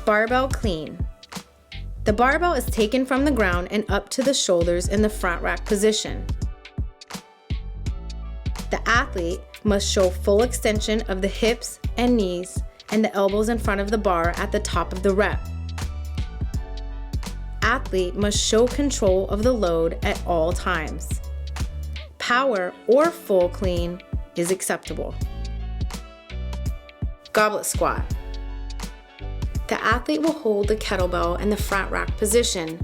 Barbell clean. The barbell is taken from the ground and up to the shoulders in the front rack position. The athlete must show full extension of the hips and knees and the elbows in front of the bar at the top of the rep. Athlete must show control of the load at all times. Power or full clean is acceptable. Goblet squat. The athlete will hold the kettlebell in the front rack position.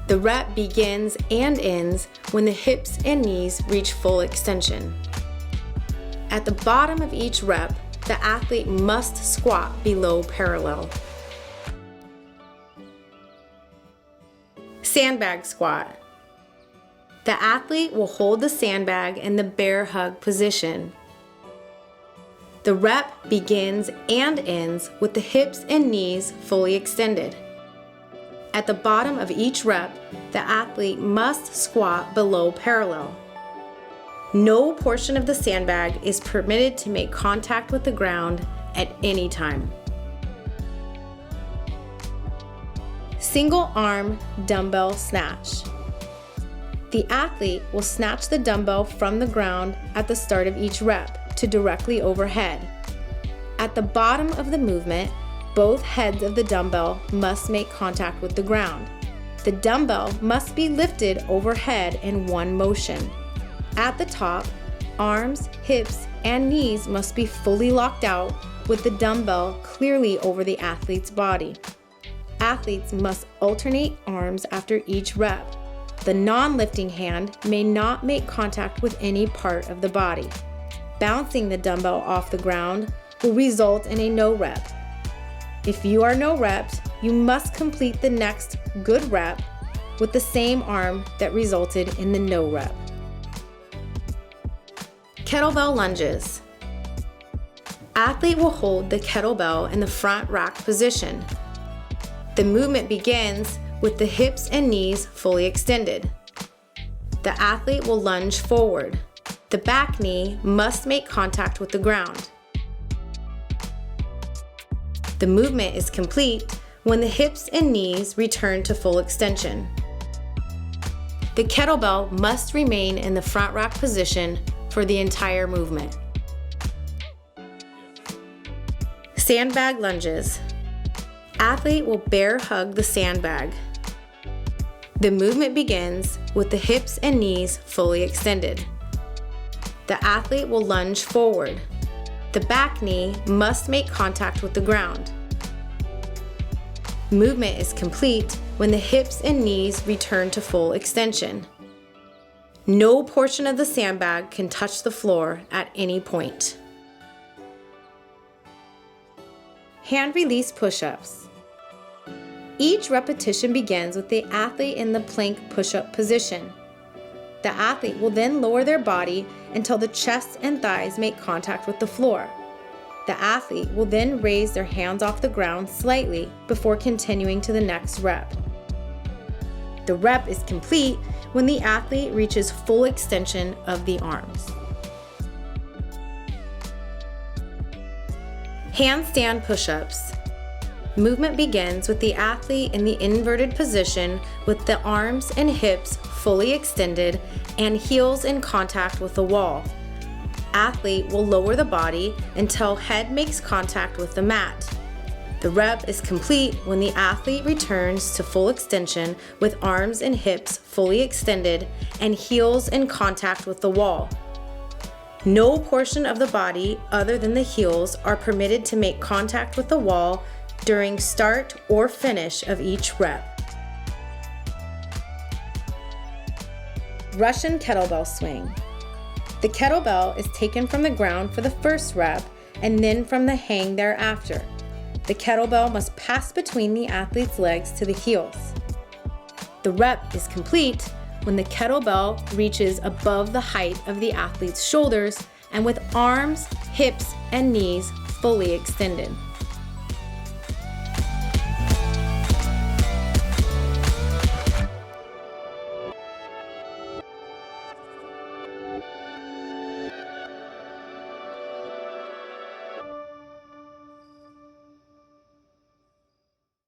The rep begins and ends when the hips and knees reach full extension. At the bottom of each rep, the athlete must squat below parallel. Sandbag squat. The athlete will hold the sandbag in the bear hug position. The rep begins and ends with the hips and knees fully extended. At the bottom of each rep, the athlete must squat below parallel. No portion of the sandbag is permitted to make contact with the ground at any time. Single arm dumbbell snatch. The athlete will snatch the dumbbell from the ground at the start of each rep to directly overhead. At the bottom of the movement, both heads of the dumbbell must make contact with the ground. The dumbbell must be lifted overhead in one motion. At the top, arms, hips, and knees must be fully locked out with the dumbbell clearly over the athlete's body. Athletes must alternate arms after each rep. The non-lifting hand may not make contact with any part of the body. Bouncing the dumbbell off the ground will result in a no rep. If you are no repped, you must complete the next good rep with the same arm that resulted in the no rep. Kettlebell lunges. Athlete will hold the kettlebell in the front rack position. The movement begins with the hips and knees fully extended. The athlete will lunge forward. The back knee must make contact with the ground. The movement is complete when the hips and knees return to full extension. The kettlebell must remain in the front rack position for the entire movement. Sandbag lunges. Athlete will bear hug the sandbag. The movement begins with the hips and knees fully extended. The athlete will lunge forward. The back knee must make contact with the ground. Movement is complete when the hips and knees return to full extension. No portion of the sandbag can touch the floor at any point. Hand release push-ups. Each repetition begins with the athlete in the plank push-up position. The athlete will then lower their body until the chest and thighs make contact with the floor. The athlete will then raise their hands off the ground slightly before continuing to the next rep. The rep is complete when the athlete reaches full extension of the arms. Handstand push-ups. Movement begins with the athlete in the inverted position with the arms and hips fully extended and heels in contact with the wall. Athlete will lower the body until head makes contact with the mat. The rep is complete when the athlete returns to full extension with arms and hips fully extended and heels in contact with the wall. No portion of the body other than the heels are permitted to make contact with the wall during start or finish of each rep. Russian kettlebell swing. The kettlebell is taken from the ground for the first rep and then from the hang thereafter. The kettlebell must pass between the athlete's legs to the heels. The rep is complete when the kettlebell reaches above the height of the athlete's shoulders and with arms, hips, and knees fully extended.